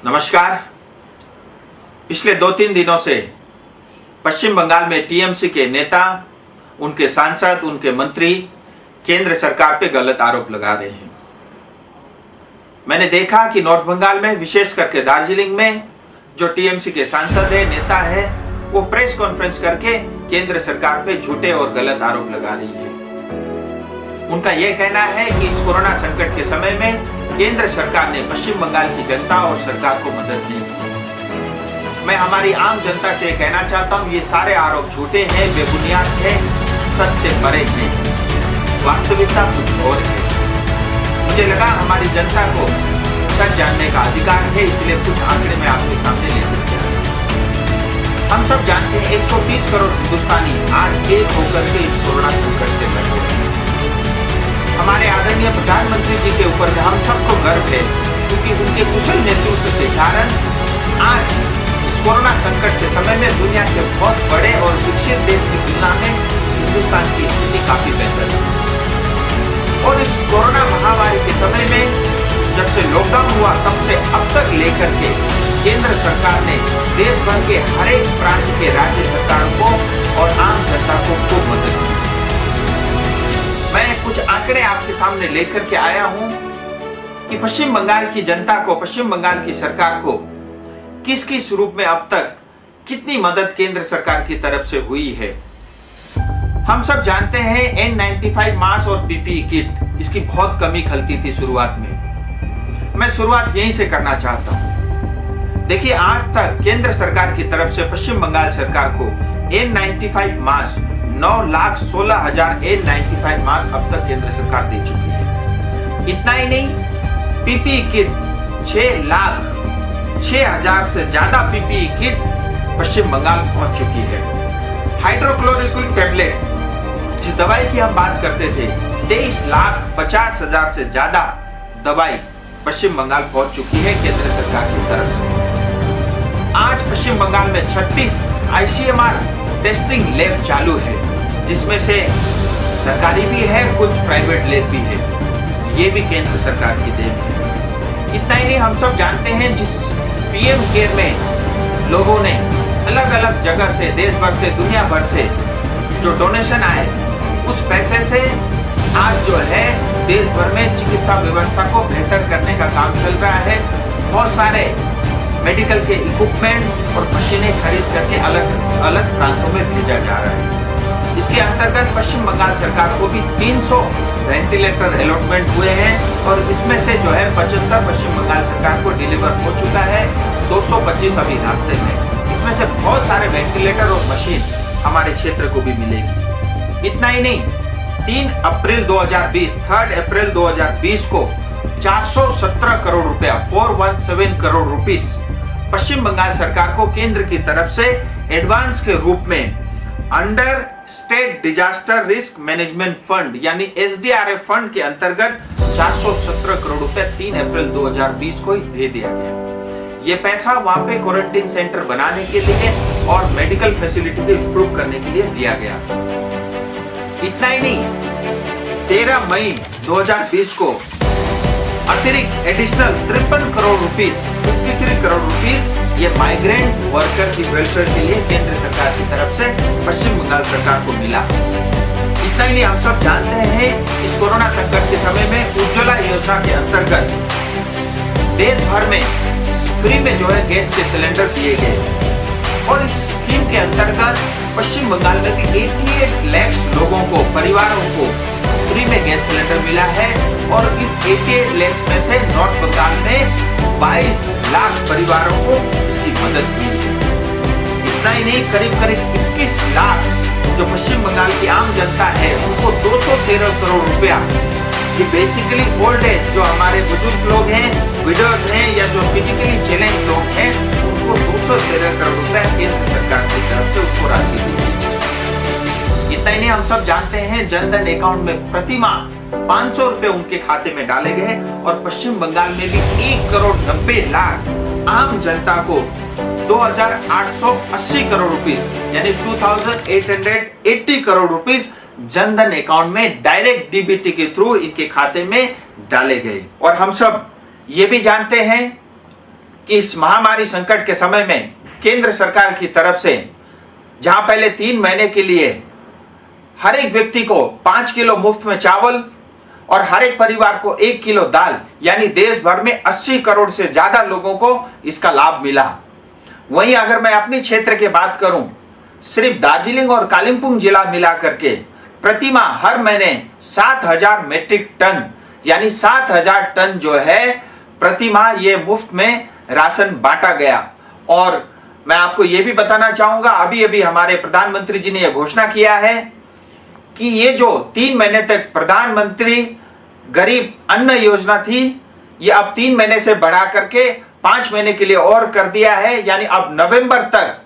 नमस्कार। पिछले 2-3 दिनों से पश्चिम बंगाल में टीएमसी के नेता, उनके सांसद, उनके मंत्री केंद्र सरकार पे गलत आरोप लगा रहे हैं। मैंने देखा कि नॉर्थ बंगाल में, विशेष करके दार्जिलिंग में, जो टीएमसी के सांसद है, नेता है, वो प्रेस कॉन्फ्रेंस करके केंद्र सरकार पे झूठे और गलत आरोप लगा रही है। उनका यह कहना है कि इस कोरोना संकट के समय में केंद्र सरकार ने पश्चिम बंगाल की जनता और सरकार को मदद नहीं की। मैं हमारी आम जनता से कहना चाहता हूं, ये सारे आरोप झूठे हैं, बेबुनियाद है, सच से परे हैं। वास्तविकता कुछ और है। मुझे लगा हमारी जनता को सच जानने का अधिकार है, इसलिए कुछ आंकड़े मैं आपके सामने लेकर के आया। हम सब जानते हैं 130 करोड़ हिंदुस्तानी आज एक होकर के इस कोरोना संकट से लड़ रहे हैं। हमारे आदरणीय प्रधानमंत्री जी के ऊपर हम सबको गर्व है, क्योंकि उनके कुशल नेतृत्व के कारण आज इस कोरोना संकट के समय में दुनिया के बहुत बड़े और विकसित देश की तुलना में हिंदुस्तान की स्थिति काफी बेहतर है। और इस कोरोना महामारी के समय में जब से लॉकडाउन हुआ तब से अब तक लेकर के केंद्र सरकार ने देश भर के हर एक प्रांत के राज्य सरकारों को और आम जनता को खूब मदद की। मैं कुछ आंकड़े आपके सामने लेकर के आया हूं कि पश्चिम बंगाल की जनता को, पश्चिम बंगाल की सरकार को किस किस रूप में अब तक कितनी मदद केंद्र सरकार की तरफ से हुई है। हम सब जानते हैं N95 मास्क और पीपीई किट, इसकी बहुत कमी खलती थी शुरुआत में। मैं शुरुआत यहीं से करना चाहता हूं। देखिए, आज तक केंद्र सरकार की तरफ से पश्चिम बंगाल सरकार को N95 मास्क 9,16,000 N95 मास्क अब तक केंद्र सरकार दे चुकी है। इतना ही नहीं, पीपीई किट 6,06,000 से ज्यादा पीपीई किट पश्चिम बंगाल पहुंच चुकी है। हाइड्रोक्लोरोक्विन टेबलेट, जिस दवाई की हम बात करते थे, 23,50,000 से ज्यादा दवाई पश्चिम बंगाल पहुंच चुकी है केंद्र सरकार की तरफ से। आज पश्चिम बंगाल में 36 ICMR टेस्टिंग लैब चालू है, जिसमें से सरकारी भी है, कुछ प्राइवेट लैब भी है। ये भी केंद्र सरकार की देन है। इतना ही नहीं, हम सब जानते हैं जिस पीएम केयर में लोगों ने अलग अलग जगह से, देश भर से, दुनिया भर से जो डोनेशन आए, उस पैसे से आज जो है देश भर में चिकित्सा व्यवस्था को बेहतर करने का काम चल रहा है। बहुत सारे मेडिकल के इक्विपमेंट और मशीनें खरीद करके अलग अलग प्रांतों में भेजा जा रहा है। इसके अंतर्गत पश्चिम बंगाल सरकार को भी 300 वेंटिलेटर अलॉटमेंट हुए हैं और इसमें से जो है 75 पश्चिम बंगाल सरकार को डिलीवर हो चुका है, 225 अभी रास्ते में। इसमें से बहुत सारे वेंटिलेटर और मशीन हमारे क्षेत्र को भी मिलेगी। इतना ही नहीं, 3 अप्रैल 2020 को 417 करोड़ रुपया, 417 करोड़ रुपीस पश्चिम बंगाल सरकार को केंद्र की तरफ से एडवांस के रूप में under state disaster risk management fund यानी SDRF फंड के अंतर्गत 417 करोड़ रुपए 3 अप्रैल 2020 को ही दे दिया गया। ये पैसा वहां पे क्वारंटीन सेंटर बनाने के लिए और मेडिकल फैसिलिटी को इंप्रूव करने के लिए दिया गया। इतना ही नहीं, 13 मई 2020 को अतिरिक्त additional 53 crore rupees, 53 crore rupees ये माइग्रेंट वर्कर की वेलफेयर के लिए केंद्र सरकार की तरफ से पश्चिम बंगाल सरकार को मिला। इतना ही नहीं, हम सब जानते हैं इस कोरोना संकट के समय में उज्ज्वला योजना के अंतर्गत देश भर में फ्री में जो है गैस के सिलेंडर दिए गए और इस स्कीम के अंतर्गत पश्चिम बंगाल में भी 88 लाख लोगों को, परिवारों को फ्री में गैस सिलेंडर मिला है और इस 88 लाख में से नॉर्थ बंगाल में 22 लाख परिवारों को इसकी मदद मिली है। इतना ही नहीं, करीब 21 लाख जो पश्चिम बंगाल की आम जनता है उनको 213 करोड़ रुपया, ये बेसिकली ओल्ड एज जो हमारे बुजुर्ग लोग हैं, विडोज हैं या जो फिजिकली चैलेंज लोग हैं, उनको 213 करोड़ रुपया केंद्र सरकार की तरफ से उसको राशि दी। इतना ही नहीं, हम सब जानते हैं जनधन अकाउंट में प्रति माह 500 रुपए उनके खाते में डाले गए और पश्चिम बंगाल में भी 1 करोड़ 90 लाख आम जनता को 2,880 करोड़ रुपीस यानी 2,880 करोड़ रुपीस जनधन अकाउंट में डायरेक्ट डीबीटी के थ्रू इनके खाते में डाले गए। और हम सब ये भी जानते हैं कि इस महामारी संकट के समय में केंद्र सरकार की तरफ से जहां पहले 3 महीने के लिए हर एक व्यक्ति को 5 किलो मुफ्त में चावल और हर एक परिवार को 1 किलो दाल, यानी देश भर में 80 करोड़ से ज्यादा लोगों को इसका लाभ मिला। वहीं अगर मैं अपनी क्षेत्र की बात करूं, सिर्फ दार्जिलिंग और कालिम्पोंग जिला मिला करके प्रतिमाह हर महीने 7000 मेट्रिक टन यानी 7000 टन जो है प्रतिमाह ये मुफ्त में राशन बांटा गया। और मैं आपको ये भी बताना चाहूंगा, अभी अभी हमारे प्रधानमंत्री जी ने यह घोषणा किया है कि ये जो 3 महीने तक प्रधानमंत्री गरीब अन्न योजना थी, ये अब 3 महीने से बढ़ा करके 5 महीने के लिए और कर दिया है। यानी अब नवंबर तक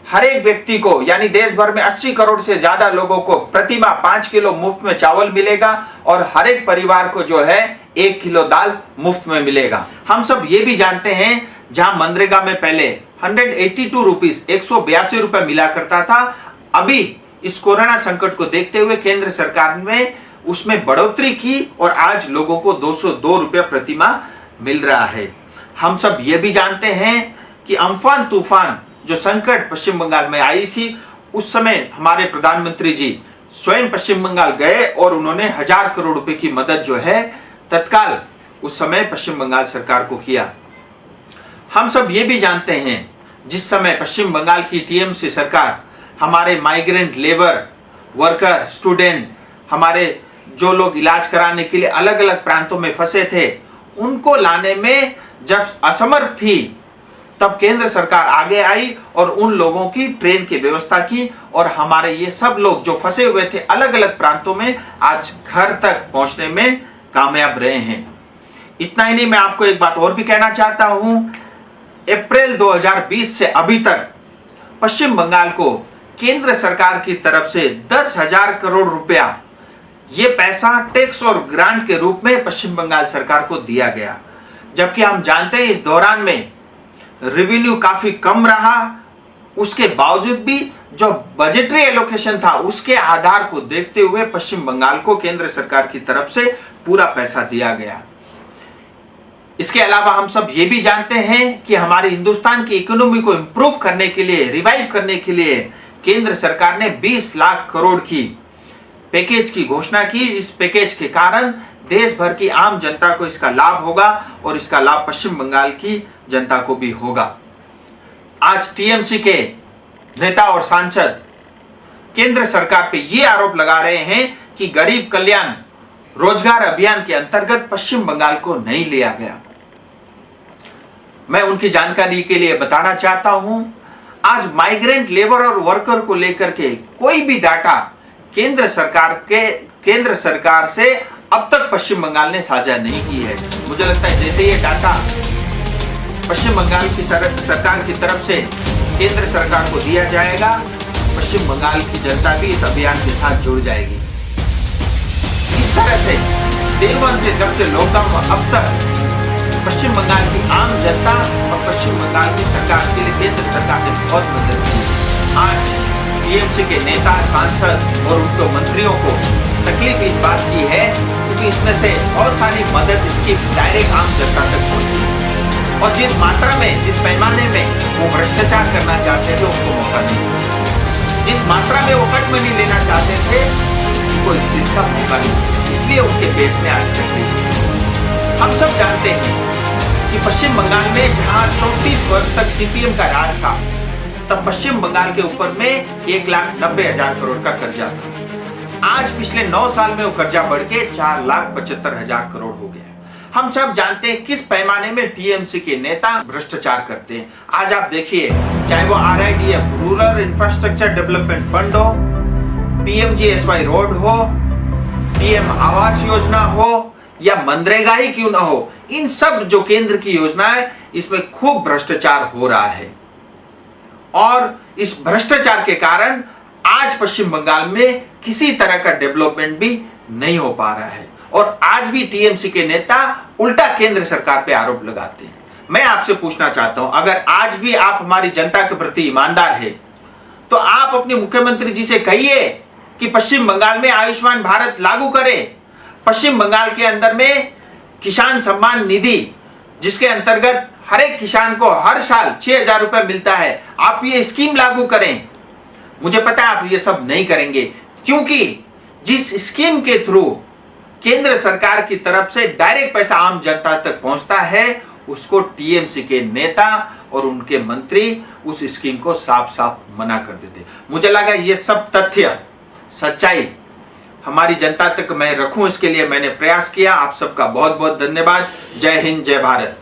हर एक व्यक्ति को, यानी देश भर में 80 करोड़ से ज्यादा लोगों को प्रतिमाह 5 किलो मुफ्त में चावल मिलेगा और हर एक परिवार को जो है 1 किलो दाल मुफ्त में मिलेगा। हम सब ये भी जानते हैं, जहां मनरेगा में पहले 182 रुपीज 182 रुपए मिला करता था, अभी इस कोरोना संकट को देखते हुए केंद्र सरकार ने उसमें बढ़ोतरी की और आज लोगों को 202 रुपया प्रतिमाह मिल रहा है। हम सब ये भी जानते हैं कि अम्फान तूफान जो संकट पश्चिम बंगाल में आई थी, उस समय हमारे प्रधानमंत्री जी स्वयं पश्चिम बंगाल गए और उन्होंने 1000 करोड़ रुपए की मदद जो है तत्काल उस समय पश्चिम बंगाल सरकार को किया। हम सब ये भी जानते हैं, जिस समय पश्चिम बंगाल की टीएमसी सरकार हमारे माइग्रेंट लेबर वर्कर स्टूडेंट, हमारे जो लोग इलाज कराने के लिए अलग अलग प्रांतों में फंसे थे, उनको लाने में जब असमर्थ थी, तब केंद्र सरकार आगे आई और उन लोगों की ट्रेन की व्यवस्था की और हमारे ये सब लोग जो फंसे हुए थे अलग अलग प्रांतों में, आज घर तक पहुंचने में कामयाब रहे हैं। इतना ही नहीं, मैं आपको एक बात और भी कहना चाहता हूं। अप्रैल 2020 से अभी तक पश्चिम बंगाल को केंद्र सरकार की तरफ से 10,000 करोड़ रुपया ये पैसा टैक्स और ग्रांट के रूप में पश्चिम बंगाल सरकार को दिया गया। जबकि हम जानते हैं इस दौरान में रेवेन्यू काफी कम रहा, उसके बावजूद भी जो बजटरी एलोकेशन था उसके आधार को देखते हुए पश्चिम बंगाल को केंद्र सरकार की तरफ से पूरा पैसा दिया गया। इसके अलावा हम सब ये भी जानते हैं कि हमारे हिंदुस्तान की इकोनॉमी को इंप्रूव करने के लिए, रिवाइव करने के लिए केंद्र सरकार ने 20 लाख करोड़ की पैकेज की घोषणा की। इस पैकेज के कारण देश भर की आम जनता को इसका लाभ होगा और इसका लाभ पश्चिम बंगाल की जनता को भी होगा। आज टीएमसी के नेता और सांसद केंद्र सरकार पे ये आरोप लगा रहे हैं कि गरीब कल्याण रोजगार अभियान के अंतर्गत पश्चिम बंगाल को नहीं लिया गया। मैं उनकी जानकारी के लिए बताना चाहता हूं, आज माइग्रेंट लेबर और वर्कर को लेकर के कोई भी डाटा केंद्र सरकार से अब तक पश्चिम बंगाल ने साझा नहीं की है। मुझे लगता है जैसे ये डाटा पश्चिम बंगाल की सरकार की तरफ से केंद्र सरकार को दिया जाएगा, पश्चिम बंगाल की जनता भी इस अभियान के साथ जुड़ जाएगी। इस तरह से day one से जब से लॉकडाउन हुआ अब तक पश्चिम बंगाल की आम जनता और पश्चिम बंगाल की सरकार के लिए केंद्र सरकार ने बहुत मदद की। आज टीएमसी के नेता, सांसद और उनके मंत्रियों को तकलीफ इस बात की है क्योंकि इसमें से बहुत सारी मदद इसकी डायरेक्ट आम जनता तक पहुंची और जिस मात्रा में, जिस पैमाने में वो भ्रष्टाचार करना चाहते थे उनको मौका नहीं, जिस मात्रा में वो कट मनी लेना चाहते थे उनको इस चीज का मौका नहीं, इसलिए उनके पेट में आज तकलीफ। हम सब जानते हैं कि पश्चिम बंगाल में जहां 34 वर्ष तक सीपीएम का राज था, तब पश्चिम बंगाल के ऊपर में 1,90,000 करोड़ का कर्जा था। आज पिछले 9 साल में वो कर्जा बढ़ के 4,75,000 करोड़ हो गया। हम सब जानते हैं किस पैमाने में टीएमसी के नेता भ्रष्टाचार करते हैं। आज आप देखिए, चाहे वो RIDF rural infrastructure development fund हो, PMGSY रोड हो, PM आवास योजना हो या मनरेगा ही क्यों ना हो, इन सब जो केंद्र की योजना है इसमें खूब भ्रष्टाचार हो रहा है और इस भ्रष्टाचार के कारण आज पश्चिम बंगाल में किसी तरह का डेवलपमेंट भी नहीं हो पा रहा है और आज भी टीएमसी के नेता उल्टा केंद्र सरकार पे आरोप लगाते हैं। मैं आपसे पूछना चाहता हूं, अगर आज भी आप हमारी जनता के प्रति ईमानदार है तो आप अपने मुख्यमंत्री जी से कहिए कि पश्चिम बंगाल में आयुष्मान भारत लागू करें, पश्चिम बंगाल के अंदर में किसान सम्मान निधि जिसके अंतर्गत हर एक किसान को हर साल 6,000 रुपए मिलता है, आप ये स्कीम लागू करें। मुझे पता है आप ये सब नहीं करेंगे, क्योंकि जिस स्कीम के थ्रू केंद्र सरकार की तरफ से डायरेक्ट पैसा आम जनता तक पहुंचता है, उसको टीएमसी के नेता और उनके मंत्री उस स्कीम को साफ साफ मना कर देते। मुझे लगा ये सब तथ्य, सच्चाई हमारी जनता तक मैं रखूं, इसके लिए मैंने प्रयास किया। आप सबका बहुत बहुत धन्यवाद। जय हिंद, जय भारत।